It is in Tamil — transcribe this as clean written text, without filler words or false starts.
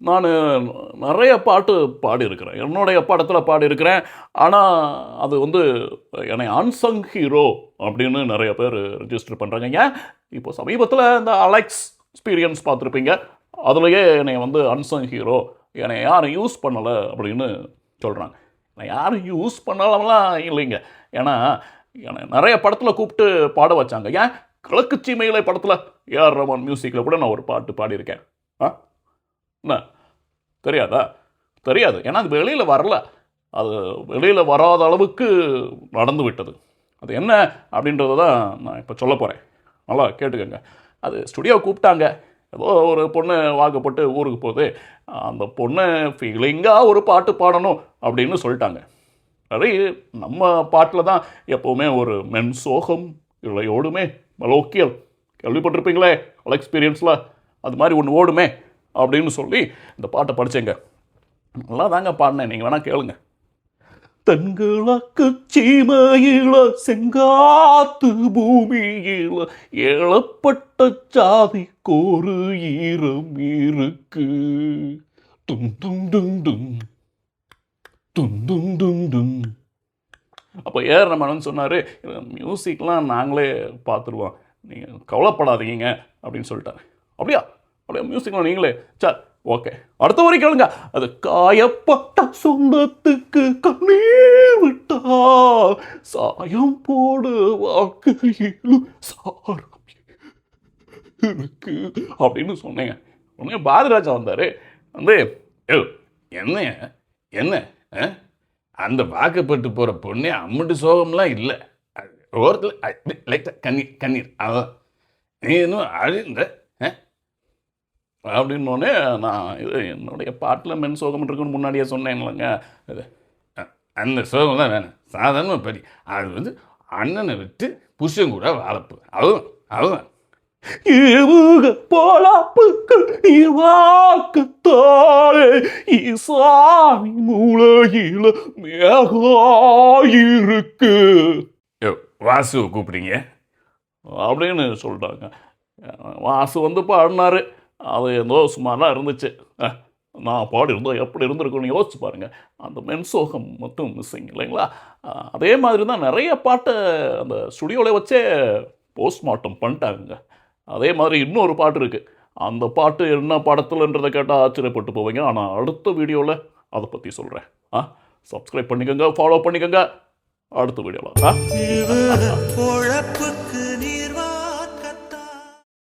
நான் நிறைய பாட்டு பாடியிருக்கிறேன், என்னுடைய படத்தில் பாடியிருக்கிறேன். ஆனால் அது வந்து என்னை அன்சங் ஹீரோ அப்படின்னு நிறைய பேர் ரிஜிஸ்டர் பண்ணுறாங்க. ஏன் இப்போ சமீபத்தில் இந்த அலெக்ஸ் எக்ஸ்பீரியன்ஸ் பார்த்துருப்பீங்க, அதுலேயே என்னை வந்து அன்சங் ஹீரோ, என்னை யாரும் யூஸ் பண்ணலை அப்படின்னு சொல்கிறாங்க. என்னை யாரும் யூஸ் பண்ணலாம்லாம் இல்லைங்க. ஏன்னா என்னை நிறைய படத்தில் கூப்பிட்டு பாட வச்சாங்க. ஏன் கிழக்கு சீமையிலே படத்தில் ஏஆர் ரஹ்மான் மியூசிக்கில் கூட நான் ஒரு பாட்டு பாடியிருக்கேன். என்ன தெரியாதா? தெரியாது. ஏன்னா அது வெளியில் வரல, அது வெளியில் வராத அளவுக்கு நடந்து விட்டது. அது என்ன அப்படின்றத தான் நான் இப்போ சொல்ல போகிறேன். நல்லா கேட்டுக்கோங்க. அது ஸ்டுடியோ கூப்பிட்டாங்க, ஏதோ ஒரு பொண்ணு வாக்கப்பட்டு ஊருக்கு போகுது, அந்த பொண்ணு ஃபீலிங்காக ஒரு பாட்டு பாடணும் அப்படின்னு சொல்லிட்டாங்க. சரி, நம்ம பாட்டில் தான் எப்போவுமே ஒரு மென் சோகம் இல்லை ஓடுமே, மலோக்கியல் கேள்விப்பட்டிருப்பீங்களே அல் எக்ஸ்பீரியன்ஸில், அது மாதிரி ஒன்று ஓடுமே அப்படின்னு சொல்லி இந்த பாட்டை படித்தேங்க. நல்லா தாங்க பாடினேன், நீங்கள் வேணால் கேளுங்க. தென்கிழக்கு சீமையில செங்காத்து பூமியில ஏழப்பட்ட ஜாதிக்கொரு ஈரம் இருக்கு. தும் தும் டும் டும் தும் தும் டும் டும். அப்போ ஏஆர் ரஹ்மான் சொன்னார், மியூசிக்லாம் நாங்களே பார்த்துருவோம், நீங்கள் கவலைப்படாதீங்க அப்படின்னு சொல்லிட்டாரு. அப்படியா? அப்படியே மியூசிக்லாம் நீங்களே? சார் ஓகே, அடுத்த வரை கேளுங்க. அது காயப்பட்ட சொந்தத்துக்கு கண்ணீர் விட்டா சாயம் போடு வாழ்க்கையிலும் சாரம் இருக்கு அப்படின்னு சொன்னேங்க. உடனே பாரதிராஜா வந்தார், வந்து என்ன என்ன அந்த வாக்கப்பட்டு போகிற பொண்ணே அம்மட்டு சோகம்லாம் இல்லை, ஓரத்தில் லைட்டாக கண்ணீர் கண்ணீர் அதான் நீ இன்னும் அழுந்த அப்படின்னோடனே நான் இது என்னுடைய பாட்டில் மென் சோகம் இருக்குன்னு முன்னாடியே சொன்னேன்லங்க. அது அந்த சோகம் தான் வேணும், சாதாரண படி. அது வந்து அண்ணனை விட்டு புருஷன் கூட வாழப்பு, அதுதான் அதுதான் போலாப்புக்கு வாக்குத்தாரே ஈசாமி மூளையில மேகாயிருக்கு. வாசுவை கூப்பிடுங்க அப்படின்னு சொல்லிட்டாங்க. வாசு வந்து பாடினாரு, அது ஏதோ சுமாராக இருந்துச்சு. நான் பாடியிருந்தோம் எப்படி இருந்திருக்குன்னு யோசிச்சு பாருங்கள். அந்த மென்சோகம் மட்டும் மிஸ்ஸிங் இல்லைங்களா? அதே மாதிரி தான் நிறைய பாட்டை அந்த ஸ்டுடியோவில் வச்சே போஸ்ட்மார்ட்டம் பண்ணிட்டாங்க. அதே மாதிரி இன்னொரு பாட்டு இருக்குது, அந்த பாட்டு என்ன படத்துலன்றதை கேட்டால் ஆச்சரியப்பட்டு போவீங்க. ஆனால் அடுத்த வீடியோவில் அதை பற்றி சொல்கிறேன். சப்ஸ்கிரைப் பண்ணிக்கோங்க, ஃபாலோ பண்ணிக்கோங்க. அடுத்த வீடியோவில்